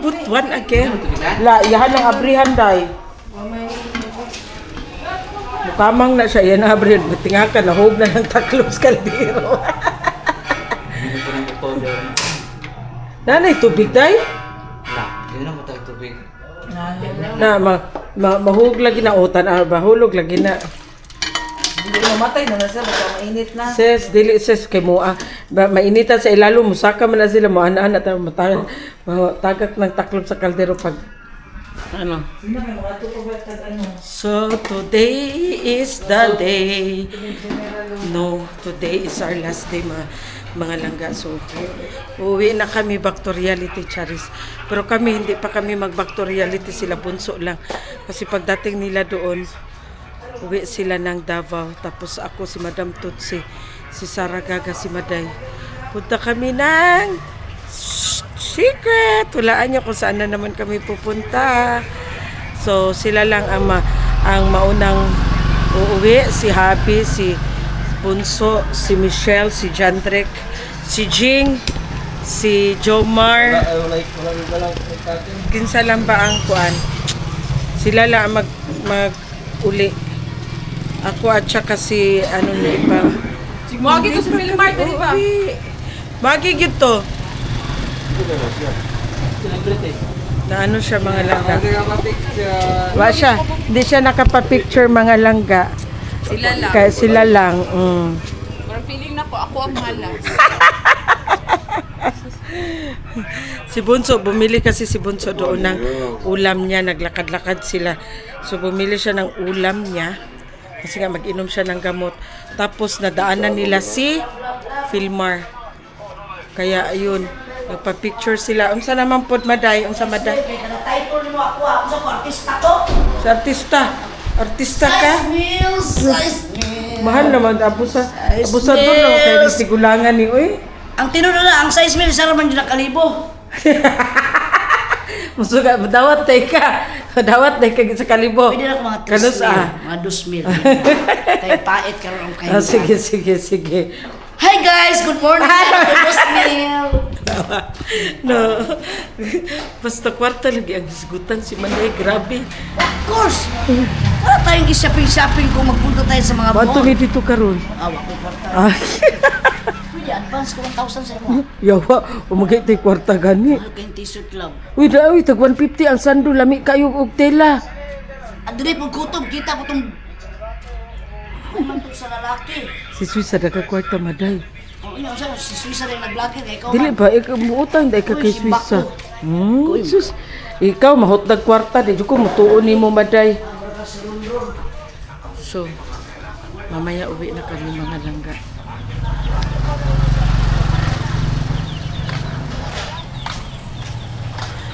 butuan again. La, yahan ang abrihan day. Mukamang na siya, yan ang abrihan. Batinga ka, nahog na ng taklob sa kaldero. Nanay, tubig day? Yun ang matag tubig. Na, mahug lagi na utan, mahulog lagi na. Hindi mamatay na siya, baka mainit na. Ses, dili ses kay mo mainitan sa ilalo mo saka man na sila mo ana at tagak ng taklob sa kaldero pag ano. So today is the day. No, today is our last day mga langga. So uwi na kami back to reality, Charis. Pero kami hindi pa kami mag back to reality, sila bunso lang. Kasi pagdating nila doon uwi sila ng Davao. Tapos ako, si Madam Tutsi, si Sara Gaga, si Maday. Punta kami ng secret. Hulaan nyo kung saan na naman kami pupunta. So, sila lang ang maunang uuwi. Si Happy, si Bunso, si Michelle, si Jandrek, si Jing, si Jomar. Kinsa lang ba ang kuan? Sila lang mag-uli. Ako at saka si ano na iba. Magi ko sa Philmart, di ba? Magi gito. Na ano siya mga langga. Wa siya. Hindi siya nakapa-picture mga langga. Sila lang. Kaya sila lang. Parang feeling na ako ang malas. Si Bunso, bumili kasi si Bunso doon ng ulam niya. Naglakad-lakad sila. So bumili siya ng ulam niya. Kasi nga mag-inom siya ng gamot. Tapos nadaanan nila si Philmar. Kaya ayun, nagpa-picture sila. Unsa naman pod Maday? Unsa Maday? Title mo ako sa artista ko. Sa artista. Artista ka? Size meal. Mahal naman. Abusa doon no. Kaya sigulangan ni Uy. Ang tinuro na, ang size meal, sa raman dyan na kalibo. Musuga, dawat tayo ka. Dawat tayo ka sa kalibo. Pwede na ako mga 3 Kanus, meal, mga 2 meal. Tayo pait ka rin ang kain. Sige. Hi guys, good morning. Good meal. No. Basta kwarta lagi ang hisgutan si Manday. Grabe. Of course. Wala tayong shopping kung magpunta tayo sa mga mall. Bato ni dito karon. Awa ko kwarta. Ay. Pwede, advance ko 1,000 sa imo. Yawa, umagay tayo kwarta gani. Mahal kayong t-shirt lang. Uy, tag 150 ang sando. Lami kayo og tela. At dili pag kutob, kita ko itong sa lalaki. Si Suisa daga kwarta Maday. O, yun, si Suisa rin nag-vlogger. Ikaw Dili man. ba, ikaw muutang dahil ka kay Uy, si Suisa. Bako. Sus. Ikaw, mahotdag kwarta. Di ko mutuon ni mo, Maday. So, mamaya uwi na kami mga langga.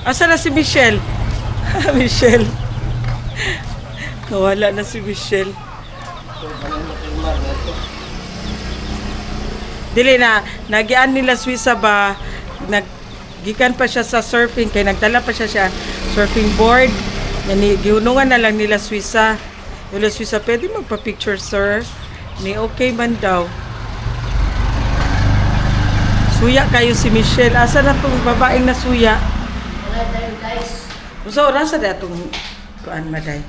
Asa na si Michelle? Michelle. Nawala na si Michelle. Dili na, nagian nila Suisa ba, naggikan pa siya sa surfing, kaya nagdala pa siya surfing board. Gihunungan na lang nila Suisa. Nila Suisa, pwede magpa-picture, sir? Ni okay man daw. Suya kayo si Michelle. Asa na itong babaeng na suya? So, rasa na itong kuan Maday.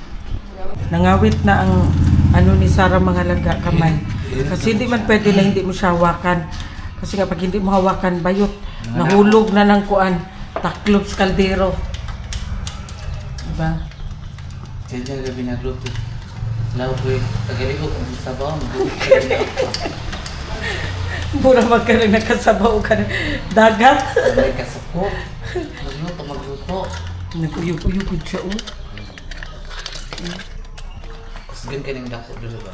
Nangawit na ang ano ni Sara mga langga kamay. Kasi hindi man pwede na hindi mo siya hawakan. Kasi nga pag hindi mo hawakan, bayot. Nahulog na ng kuan. Taklob sa kaldero. Diba? Diyan gabi na grupo. Law ko tagaliho ang sabaw. Mura magkaroon nakasabaw ka na. Dagat. May kasakot. Magluto. Naguyog-uyog siya oh. Sige ka nang dako dito ba?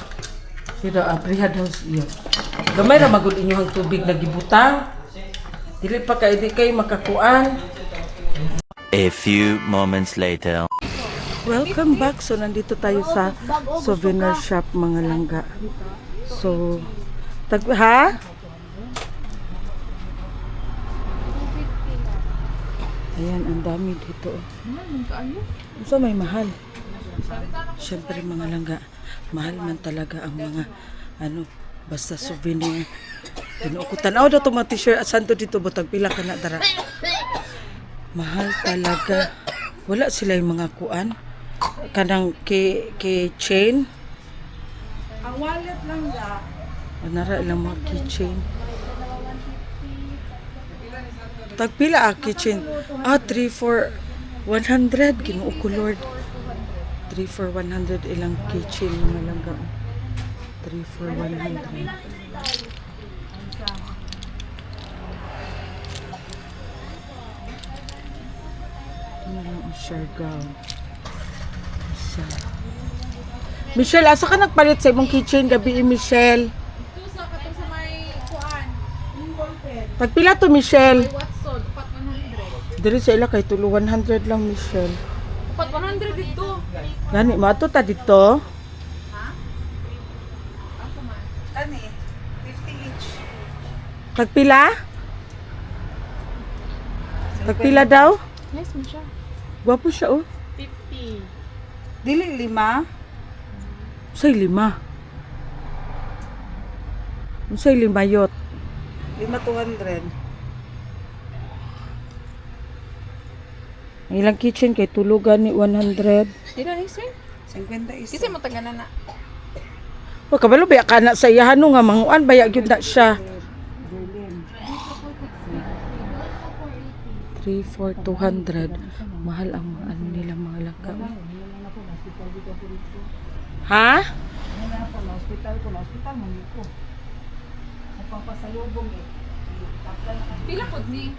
Sira, apriha daw siya. Gamay ra magud inyo ang tubig na gibutang. Dili pa kay di kayo makakuan. A few moments later. Welcome back. So, nandito tayo sa souvenir shop, mga langga. So, ha? Ayan, ang dami dito. So, may mahal. Siyempre, mga langga, mahal man talaga ang mga, basta souvenir. Pinuukutan. Daw itong mga t-shirt. Santo dito, butag pila ka na, dara. Mahal talaga. Wala sila yung mga kuan. Kanang keychain. Ang wallet lang da. Nara ilang mga keychain. Tagpila keychain. 3 for 100. Ginoo ko Lord. 3 for 100 ilang keychain mga langga. 3 for 100. Ano lang ang Siargao. Isa. Michelle, asa ka nagpalit sa imong keychain gabi, Michelle? Ito sa katong sa may kuan. Tagpila to, Michelle? Watson, upat 100. Diri sa ila kay tulo 100 lang, Michelle. Upat 100 dito. Gani, mato ta dito. Kani, 50 each. Tagpila? Tagpila daw? Yes, Misha. Gwapo siya, oh. 50. Dili 5. Say 5. Say 5 yot. 5 200. Ang ilang kitchen kay tulugan ni 100. Dira ni sir. 50 isa. Kasi mo taga na. O kabalo baya ka na sa iyahan no nga manguan baya gyud na siya. 3 for 200. Mahal ang mga ano nila mga laka. Ha? Pila pod ni?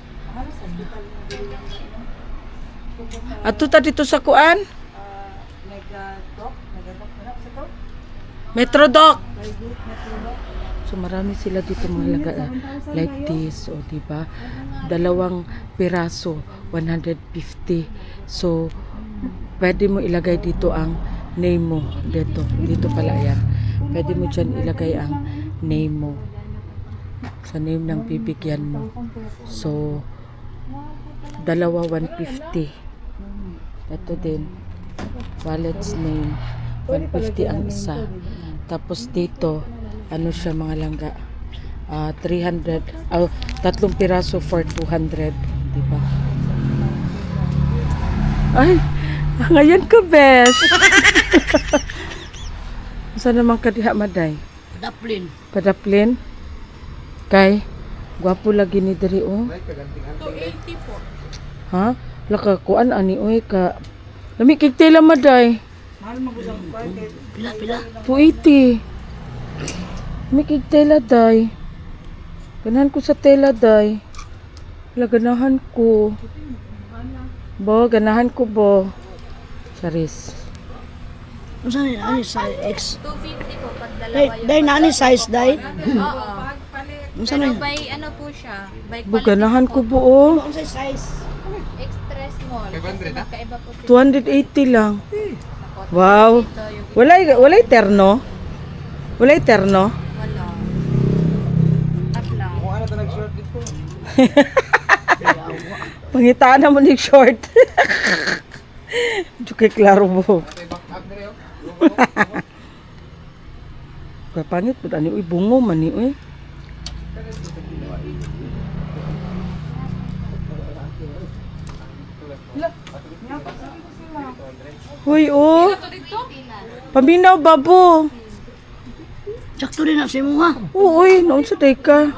Ato ta dito sa kuan? Nag-doc na sa to. Metrodoc. So marami sila dito mga laga like this, o diba? Dalawang piraso, 150. So pwede mo ilagay dito ang name mo dito. Dito pala yan. Pwede mo dyan ilagay ang name mo. Sa name ng bibigyan mo. So dalawa 150. Ito din. Wallet's name. 150 ang isa. Tapos dito, ano siya mga langga? 300, tatlong piraso for 200. Diba? Ay, ngayon ko, best. Saan naman ka diha, Maday? Daplin. Padaplin? Kay, gwapo lagi ni Diri, oh. 280 po. Ha? Laka, kuan, ani, oy, ka. Lamikig tela, Maday. Mahal magusang kuan kay Pila. 280. Lamikig tela, day. Ganahan ko sa tela, day. Wala, ganahan ko. Bo, ganahan ko, bo. Charis. Ano sa ani size X? 250 po pag dalawa yung Day nani size day. Oo. Ano sa Pero na? by ano po siya? By Bo, quality ganahan po. ko, bo, oh. Ano sa size? Extra small. Kasi magkaiba po sila. 280 lang. Wow. Walay terno? Walay terno? Wala. Up lang. Pangitaan na mo ni short. Juke klaro mo. Kapangit po ani uy bungo man ni uy. Hoy oh. Paminaw babo. Sakto din na si mo ha. Uy, naon sa day ka?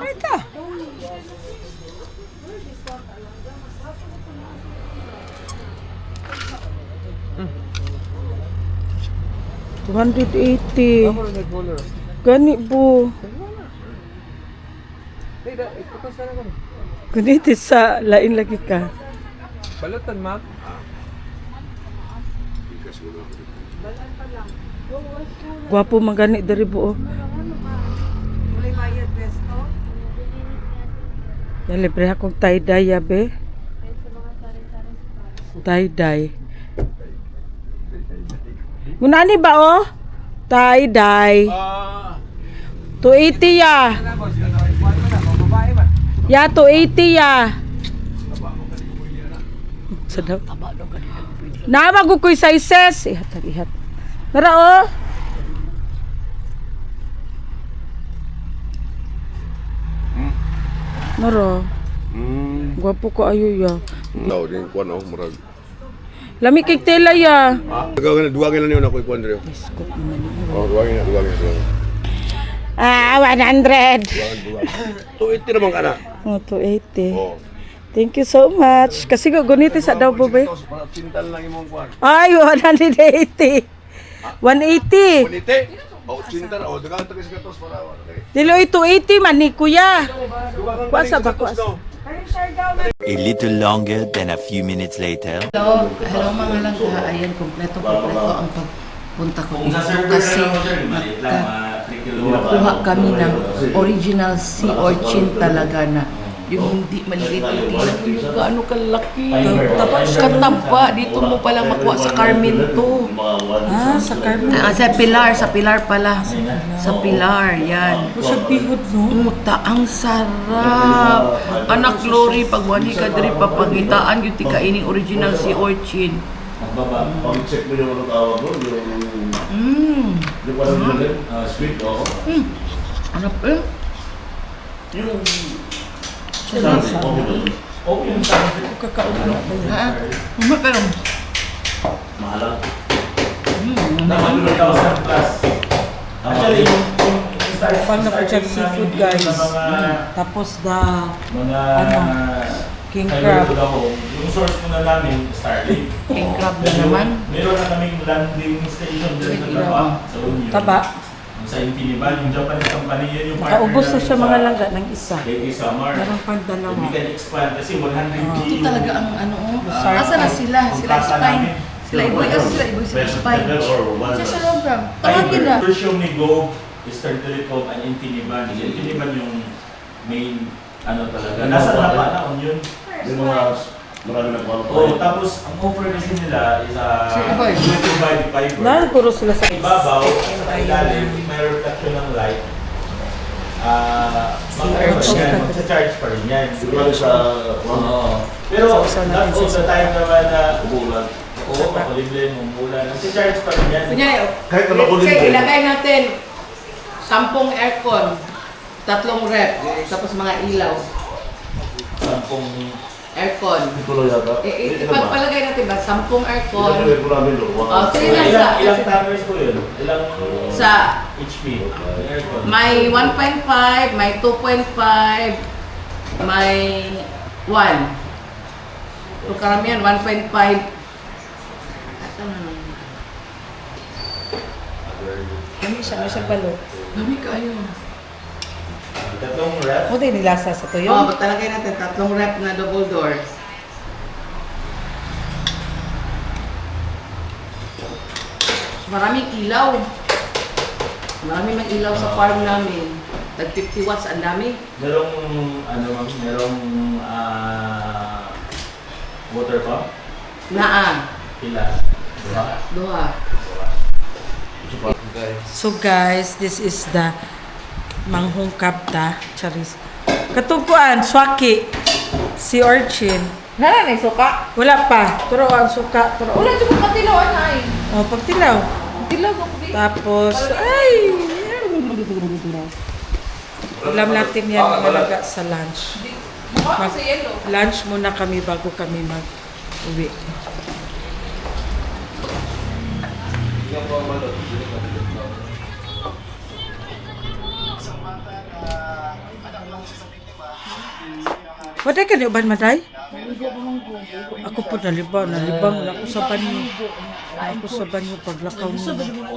$280. Gani po. Ganito sa lain lagi ka. Balutan, ma'am. Gwapo man gani diri po. Wala bayad besto. Yan libre akong tie-dye yabe. Tie-dye. Munani ba oh? Tie-dye. 280 ya. Ya 280 ya. Sa daw. Nama ko koy sizes. Ihat. Nara oh. Nara. Gwapo ko ayo ya. No, din kuan ako murag. Lami kay tela ya. Duwagin na niyo na ko kuan dire. Oh, duwagin na. Ah, 100. Tuit naman kana. Oh, 280. Oh. Thank you so much. Kasi guniti sa daw ba? Para cintal lang imong kuan. Ay, 180. 180. Kunite. Oh, cintal. Oh, dagan ta kasi katos para. Diloy 280 man ni kuya. Kuasa ba kuasa? A little longer than a few minutes later. Hello mga langga. Ayan, kompleto ang pagpunta ko dito kasi kuha kami ng original sea urchin talaga na yung hindi maliliit yung gaano kalaki. Tapos katamba, dito mo palang makuha sa Carmen to. Ah, sa Carmen. Sa Pilar pala. Sa Pilar, yan. Sa bihod no. Muta, ang sarap. Anak Lori, pag wani ka diri papagitaan yung tikainin original sea urchin. Pag-check mo yung ano tawag mo, yung parang sweet, oo. Ano pa yun? Yung Kakauna ba yan? Ha? Ano pa yun? Mahal. Naman yung 1,000 plus. Actually, Pag na po siya seafood guys. Tapos ano, king crab. Yung source muna namin, Starlink. King crab na naman. Meron na kaming landing station dyan na Taba, sa Union. Taba. Sa Infiniban, yung Japanese company, yun yung partner Nakaubos na siya namin mga sa langga ng isa. Lady Summer. Meron pang dalawa. We can expand kasi 100 Ito talaga ang ano, asa na sila? Sila spine. Sila iboy, sila spine. Siya sa program. Tawagin na. First yung ni Go, Eastern Telecom, and Infiniban. Yung Infiniban yung main, ano talaga. Nasa lapa na on yun. yung mga marami na kuan. Oh, tapos ang offer kasi nila is Iboy. 25 fiber. Dahil puro sila sa Ibabaw, sa ilalim, may reflection ng light. Magsa-charge pa rin yan. Siguro sa Oo. Pero not all the time naman na umulan. Oo, makulimlim, umulan. Magsa-charge pa rin yan. Kunyari, kahit na makulit let's say, din. ilagay natin 10 aircon, 3 rep, tapos mga ilaw. 10 Aircon. Ito lang yata. Ipagpalagay natin ba, 10 aircon. Ito lang namin doon. Sige lang ilang timers po yun? Ilang Sa HP? Aircon? may 1.5, may 2.5, may 1. So karamihan 1.5. Ito na lang. Kami siya balot. Kami kayo. Tatlong ref? Buti nilasa sa tuyo. Oo, talagay natin 3 rep na double door. Maraming ilaw. Maraming mga ilaw sa farm namin. Tag 50 watts, ang dami. Merong, ano ma'am, merong water pump? Naa. Pila? Duha. So guys, this is the manghong kapta. Charis. Katungkuan, swaki. Si urchin. Nana na suka. Wala pa. Turo ang suka. Turo. Wala dito kung katilawan na ay. Oh, pagtilaw. Tilaw ko di. Tapos, ay! Ulam natin yan mga laga sa lunch. Mukha sa yellow. Lunch muna kami bago kami mag-uwi. Wala ka niyo ba maday? Ako po nalibang na ako sa banyo. Ako sa banyo paglakaw mo.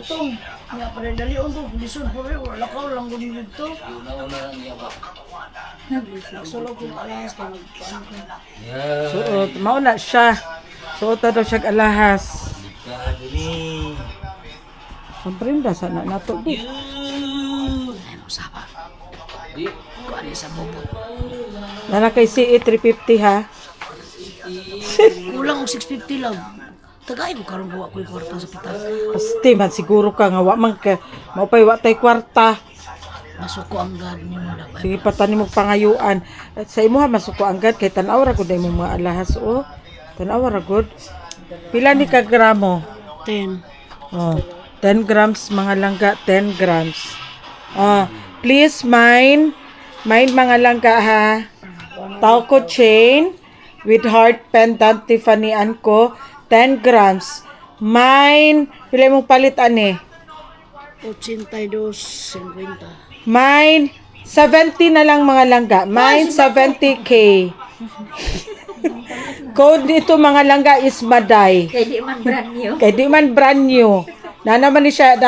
Utong. Nga pa rin dali on to. Lisod po rin. Wala ka lang kung dito. Nagsulog kong alahas ka. Suot, mauna siya. Suot na daw siya alahas. Ang prenda sana nato di. Kuan sa bubot. Nana kay CE 350 ha. Kulang og 650 lang. Tagay ko karon gawa ko yung kwarta sa pitas. Pasti man siguro ka nga wa man ka maupay wa tay kwarta. Masuko ang gad ni mo na. Sige patanim mo pangayuan. At sa imo ha masuko ang gad kay tan-aw ra gud mo mga alahas o. Tan-aw ra gud. Pila ni ka gramo? 10. Oh, 10 grams mga langga, 10 grams. Oh, please mine mga langga ha. Tauco chain, with heart pendant Tiffany & Co. 10 grams. Mine, pila mong palit ani? 82.50. Mine, 70 na lang mga langga. Mine, 70K. Code nito mga langga is Maday. Kaya di man brand new. Kaya di man brand new. Na naman ni siya,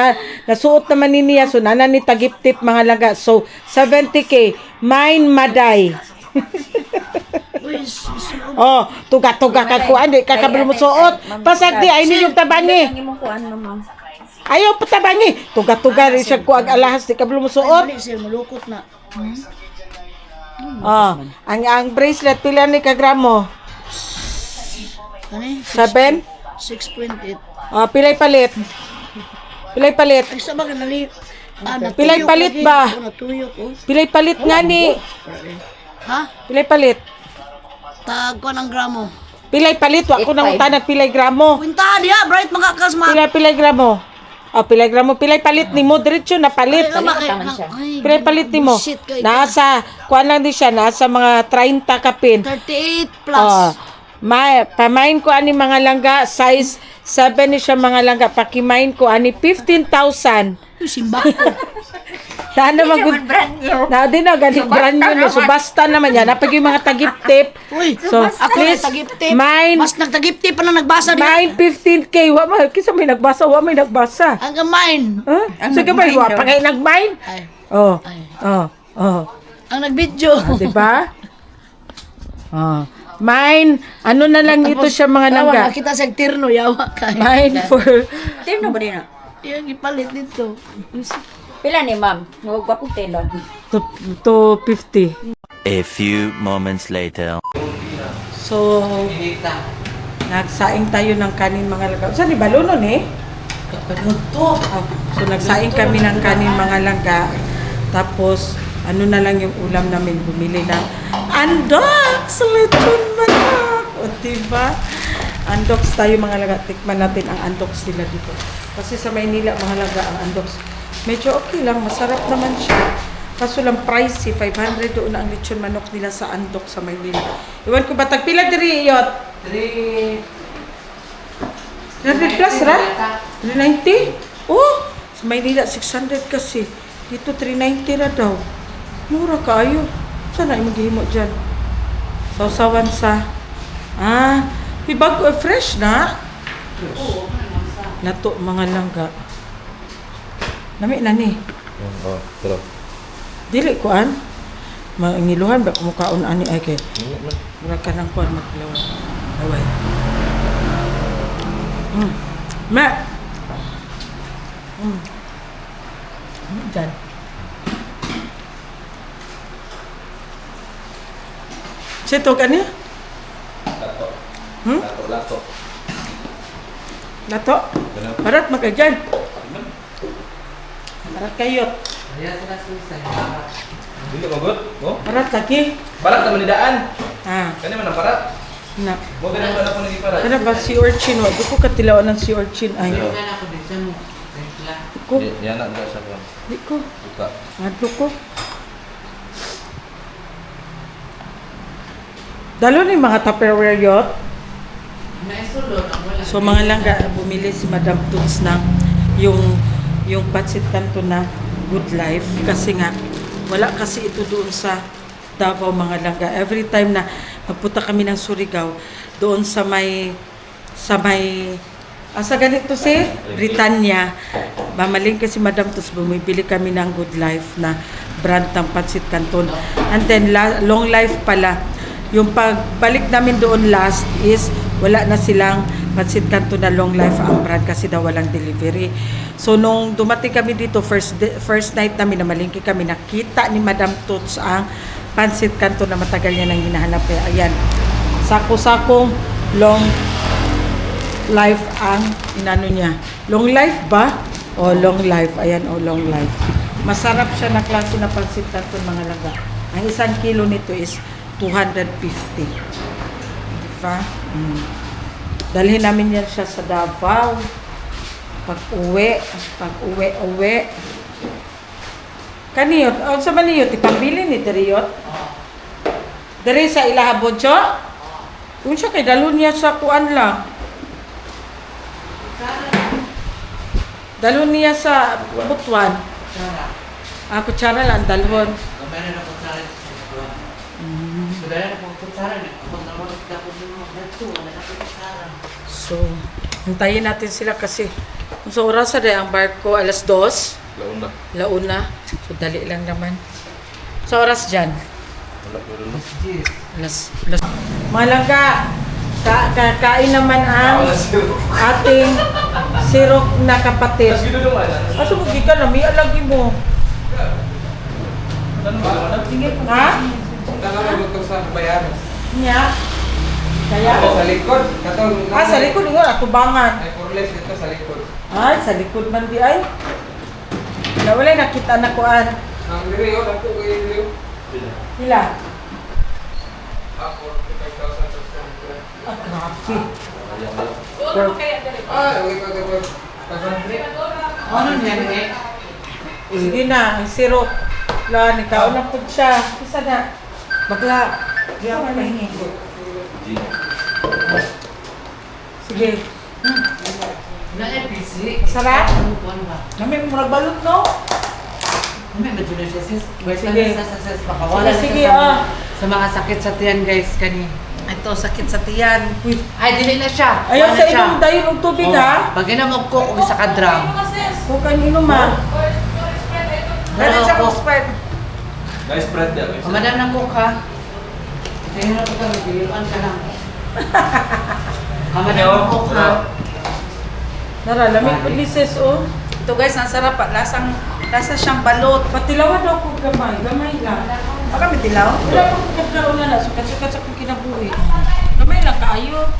nasuot naman ni niya. So, nana ni tagip-tip mga langga. So, 70K. Mine, Maday. Oh, tuga-tuga ka kuan. Di ka kabalo mo suot. Pasag di, ay ninyong tabangi. Ang imong kuan ma'am. Ayaw pa tabangi. Tuga-tuga rin siya kuag alahas. Di kabalo mo suot. Dali sir, malukot na. Oh, ang bracelet, pila ni kagramo? Ano 7? 6.8. Oh, pilay palit. Pilay palit. Ay, sa bagay nali. Pilay palit ba? Natuyok ko. Pilay palit nga ni. Ha? Pilay palit. Tag ko ng gramo. Pilay palit. Wa ko nang tanag pilay gramo. Kwinta diha, bright mga kasma. Pilay gramo. Oh, pilay gramo. Pilay palit ni mo. Diretso na palit. Pilay palit ni mo. Nasa, kuan lang din siya. Nasa mga 30 kapin. 38 plus. Oh, pamain ko ani mga langga. Size 7 ni siya mga langga. Pakimain ko ani 15,000. Simba ko. Na naman Brand new. na din na ganit brand new na subasta naman yan. Napag yung mga tagip-tip. Uy, So, ako please, nagtagip-tip. mine, Mas nagtagip-tip pa na nagbasa diha. mine 15K. Wa man, kisa may nagbasa, wa may nagbasa. Hanggang mine. Huh? Sige ba, wa pa kayo nag-mine? Ay, Oh, ay. oh. Ang nagbidyo. Di ba? Oh. Mine, ano na lang ito siya mga langga. Kita sa tirno, yawa kay. Mine for Tino ba din? Yung ipalit dito. Pila ni ma'am? Huwag pa puti lang. to 50. A few moments later. So, nagsaing tayo ng kanin mga langga. Saan ni Balonon eh? So, nagsaing kami ng kanin mga langga. Tapos, ano na lang yung ulam namin, bumili ng andoks, lechon manok. O, diba? Andoks tayo mga langga. Tikman natin ang andoks nila dito. Kasi sa Maynila, mga langga, ang andoks, medyo okay lang, masarap naman siya. Kaso lang pricey, 500 doon ang lechon manok nila sa andok sa Maynila. Iwan ko ba, tagpila diri iyot? 300 plus ra? 390? Oh, sa Maynila 600 kasi. Dito 390 ra daw. Mura kayo. Saan na maghihimo dyan? Sausawan sa... bago fresh na? Nato mga langga. Nami na ni. Oo, pero. Dili kuan. Mangiluhan ba kumukaon ani ay kay. Mura ka nang kuan maglawan. Away. Ma. Dyan. Sito ka niya? Lato. Lato? Parat magkadyan. Parat kayot. Hindi ka good? Oh? Parat lagi. Parat naman ni daan. Kani man ang parat. Na. Mo ganun wala ko nagi parat. Ano ba si Orchin? Di ko katilawan ng si Orchin. Ay. Di ko. Yan na sa ko. Di ko. Buka. Adlo ko. Dalo ni mga Tupperware yot. So mga langga, bumili si Madam Toots ng yung pancit canton na Good Life kasi nga wala kasi ito doon sa Davao mga langga. Every time na magpunta kami ng Surigao, doon sa ganito si Britannia, mamalingke si Madam Toots, bumibili kami ng Good Life na brand ng pancit canton. And then Long Life pala. Yung pagbalik namin doon last is wala na silang pancit canton na Long Life ang brand kasi daw walang delivery. So nung dumating kami dito, first night namin na malingki kami, nakita ni Madam Toots ang pancit canton na matagal niya nang hinahanap. Ayan, sako-sakong Long Life ang inano niya. Long Life ba? O Long Life. Ayan, Long Life. Masarap siya na klase na pancit canton mga langga. Ang 1 kilo nito is 250. Diba? Dalhin namin yan siya sa Davao. Pag-uwi. Kaniyot. O, sa maniyot? Ipambili ni Deriyot? Dere sa Ilahabodyo? Kung siya kay dalon niya sa kuan lang. Dalon niya sa butuan. Ah, kutsara lang, dalhon. Gamay na ako sa rin sa kuwan. Kudaya na po kutsara na. Ako naman ako mo dito, wala na ko kutsara. So, hintayin natin sila kasi kung sa oras na ang barko, alas 2. Launa. Launa. So, dali lang naman. Sa oras dyan. Wala ko rin. Alas. Mga langga, kain naman ang ating sirok na kapatid. Mas gino naman. Aso mo gikan na, may alagi mo. Ano ba naman? Ha? Nakaroon ko sa bayaran. Niya? Kaya? Sa likod. Katong Sa likod nga, atubangan. Ay, kurles dito sa likod. Ay, sa likod man di ay. Wala nakita na kuan. Ang diri yun, ako kayo diri yun. Hila? Ako, 45,000 sa stand. Ah, grabe. Okay ko. Ano niyan eh? Sige na, ang sirok. Wala, nikaw na po siya. Isa na. Bakla. Di ako pahingi. Sige. Na PC. Sarap? Kuwan ba? Namin mo nagbalot, no? May medyo na siya sis. Sige. Makawala na Sige, siya sa mga sakit sa tiyan guys kani. Ito, sakit sa tiyan. Ay, dili na siya. Ayaw Wala sa na siya. inom tayo ng tubig, ha? Pag inamog ko, kung isa ka drum. Kung kanino ma. Dali siya kung spread. Guys, spread niya. Madam ng cook ha. Kasi hirap ko kami, biluan ka lang. Madam ng cook ha. Nara, lamig po lises, oh. Ito guys, ang sarap. Lasa siyang balot. Patilawan daw ko gamay. Gamay lang. Baka may tilaw? Wala pa kong kagkaroon na na. Sukat-sukat sa kong kinabuhi. Gamay lang, kaayo.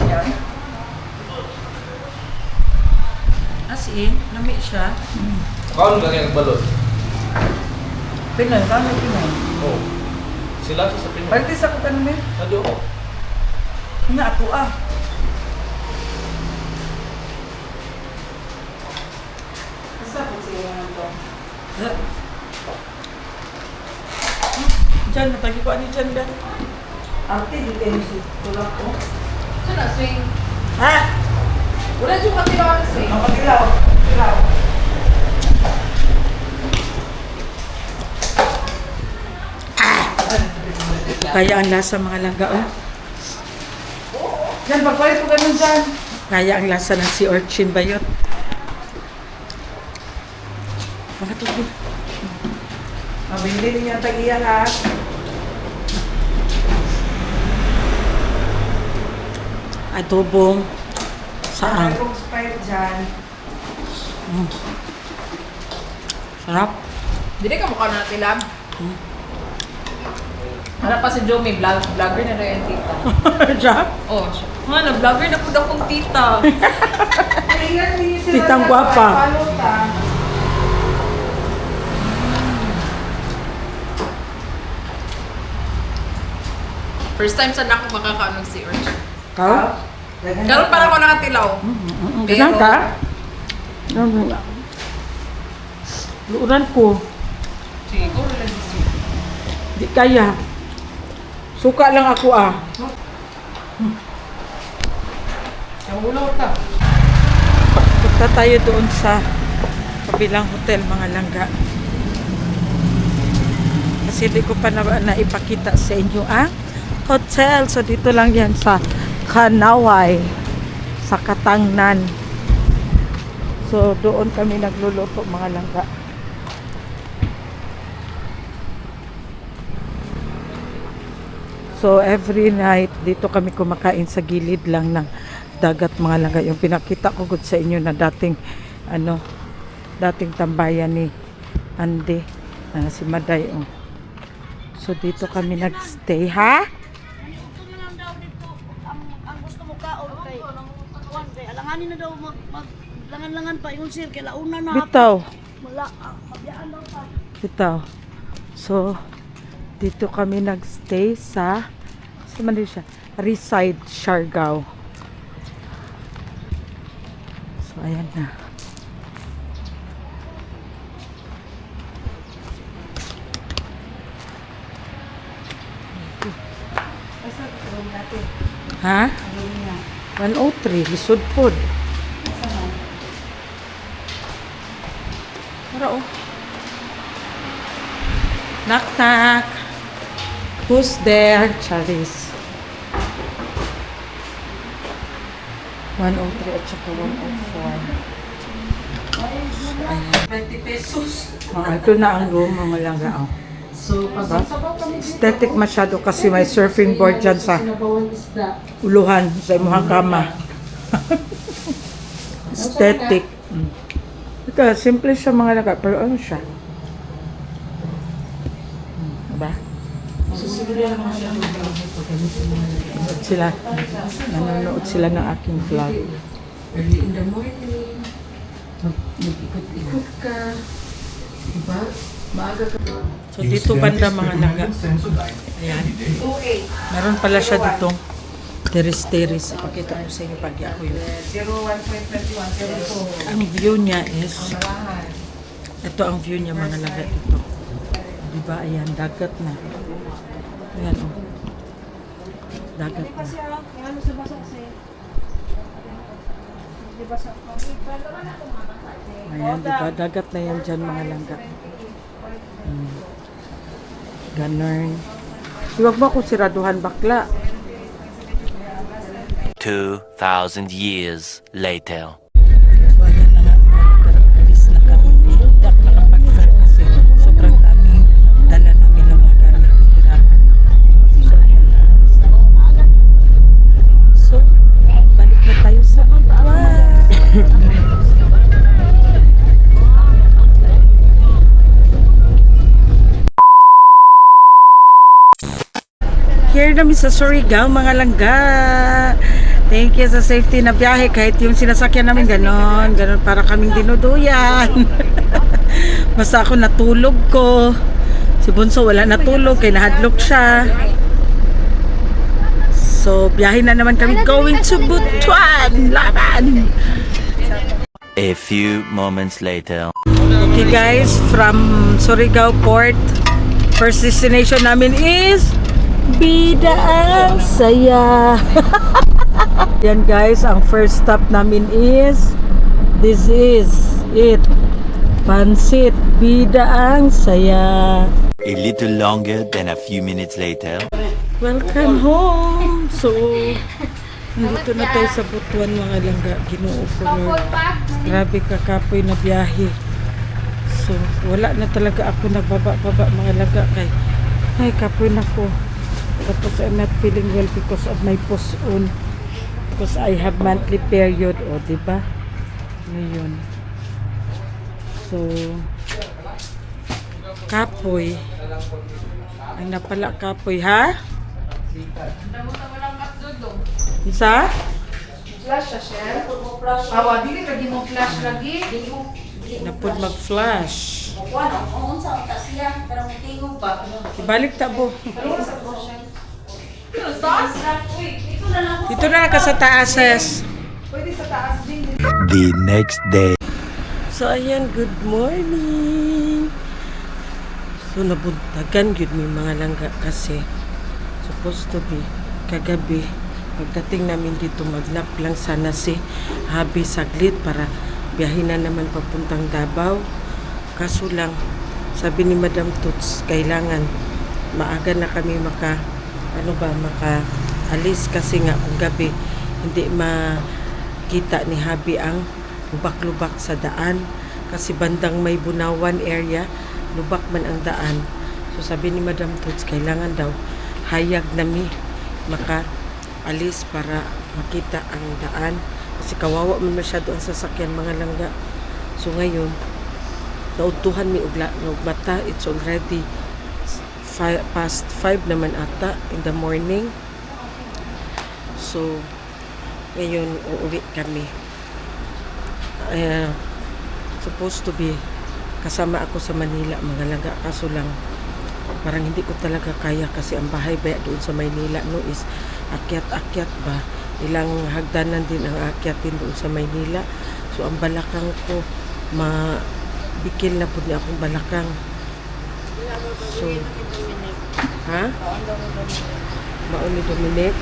Yan. As in, lamig siya. Kaon ka kaya nagbalot? Pinoy, kami Pinoy. Oo. Sila sa Pinoy. Pwede sa kutan mo. Ado ko. Nga ato ah. Diyan, matagi ko ano dyan ba? Ate, di kayo si tulak ko. Ito na, swing. Ha? Wala yung katilawan na swing. Ang patilaw. Patilaw. Kaya ang lasa mga langga, oh. Yan, pagpalit ko ganun dyan. Kaya ang lasa ng si Orchin ba yun? Mga tubig. Mabili niya tag-iyan ha. Adobong saan? Kung Sprite dyan. Sarap. Dili ka mukha na tilam. Harap pa si Joe, may vlogger na rin yung tita. Sarap? Oh, siya. Na-vlogger na po daw kong tita. Titang gwapa. First time sa ako makakaanong si Urch. Kau? Karoon para ako nakatilaw. Ganun ka? Luuran ko. Sige, go rin lang this week. Di kaya. Suka lang ako ah. Ang ulo ta. Punta tayo doon sa kabilang hotel mga langga. Kasi di ko pa naipakita sa inyo ang hotel. So dito lang yan sa Kanaway, sa Katangnan. So doon kami nagluluto mga langga. So every night dito kami kumakain sa gilid lang ng dagat mga langga. Yung pinakita ko good sa inyo na dating dating tambayan ni Andy si Maday. So dito kami nagstay ha. Ang gusto mo kaon kay alanganin na daw langan-langan pa yung sir kay launa na Bitaw. wala mabiyaan daw pa. Bitaw. So dito kami nagstay sa man siya? Reside Siargao. So ayan na. Ha? 103, lisod pod. Para oh. Knock knock. Who's there? Charis. 103 at saka 104. Ayan. 20 pesos. Ito na ang room, mga langga. Oh. So, aesthetic masyado kasi may surfing board dyan sa uluhan, sa imuhang kama. Aesthetic. Ika, simple siya mga langga, pero ano siya? Diba? Nanonood sila ng aking vlog. Early in the morning, mag-ikot-ikot ka. Diba? Maaga ka. So dito banda mga langga. Ayan. Meron pala siya ditong terrace. Ipakita ko sa inyo pag ako yun. Ang view niya is, ito ang view niya mga langga dito. Diba? Ayan, dagat na. Ayan o. Dagat na. Ayan, diba? Dagat na yan dyan mga langga. Ganun. Iwag mo akong siraduhan bakla. 2,000 years later. So ayan na nga, alis na kami. Hindi ako nakapag-film kasi sobrang daming dala namin ng mga gamit. Nahirapan ako. So ayan. So, balik na tayo sa Butuan. Here namin sa Surigao, mga langga. Thank you sa safety na biyahe. Kahit yung sinasakyan namin ganon para kaming dinuduyan. Basta ako natulog ko. Si Bunso wala natulog, kaya nahadlok siya. So, biyahe na naman kami going to Butuan. Laban! A few moments later. Okay guys, from Surigao Port, first destination namin is Bida ang Saya. Yan guys, ang first stop namin is, this is it, Pansit Bida ang Saya. A little longer than a few minutes later. Welcome home. So, nandito na tayo sa Butuan mga langga. Ginoo ko Lord. Grabe kakapoy na biyahe. So, wala na talaga ako nagbaba-baba mga langga kay ay kapoy na ko. Tapos I'm not feeling well because of my post-on. Because I have monthly period. O, diba? Ngayon. So, kapoy. Ay napala kapoy, ha? Isa? Flash siya, Sher. Awa, dili ka di mo flash lagi. Napod mag-flash. Ibalik tabo. Dito na ka sa taas, sis. The next day. So, ayan, good morning. So, nabuntagan yun may mga langga kasi supposed to be kagabi. Pagdating namin dito, magnap lang sana si Habi saglit para biyahin na naman papuntang Davao. Kaso lang, sabi ni Madam Toots, kailangan maaga na kami makaalis kasi nga kung gabi hindi makita ni Habi ang lubak-lubak sa daan kasi bandang may Bunawan area, lubak man ang daan. So sabi ni Madam Toots, kailangan daw hayag nami makaalis para makita ang daan kasi kawawa man masyado ang sasakyan mga langga. So ngayon nautuhan mi ugla ng bata. It's already past 5 naman ata in the morning. So ngayon uuwi kami. Supposed to be kasama ako sa Manila mga langga, kaso lang parang hindi ko talaga kaya kasi ang bahay ba doon sa Maynila no is akyat-akyat ba, ilang hagdanan din ang akyatin doon sa Maynila. So ang balakang ko bikil na po niya akong balakang. So ha? Mauni Dominic.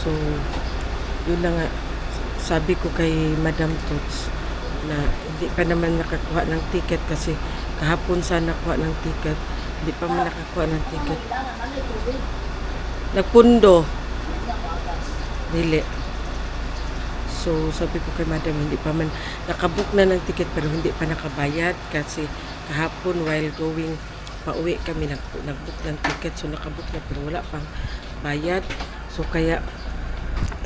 So, yun na nga, sabi ko kay Madam Tots na hindi pa naman nakakuha ng ticket kasi kahapon sana nakuha ng ticket, hindi pa man nakakuha ng ticket. Nagpundo. Dili. So, sabi ko kay Madam, hindi pa man nakabook na ng ticket pero hindi pa nakabayad kasi kahapon while going pauwi kami nagbook ng ticket, so nakabook na pero wala pang bayad. So kaya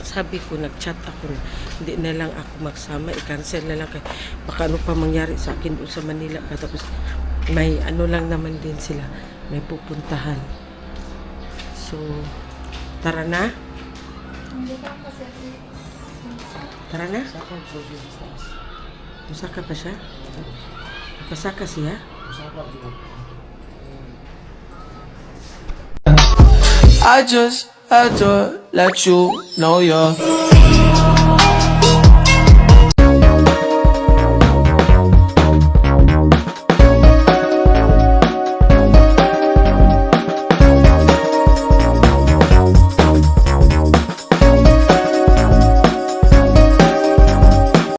sabi ko, nag-chat ako na hindi na lang ako magsama, i-cancel na lang kay baka ano pa mangyari sa akin doon sa Manila pa, tapos may ano lang naman din sila, may pupuntahan. So tara na. Tara na. Musaka pa siya? Pasaka siya? I just had to let you know you're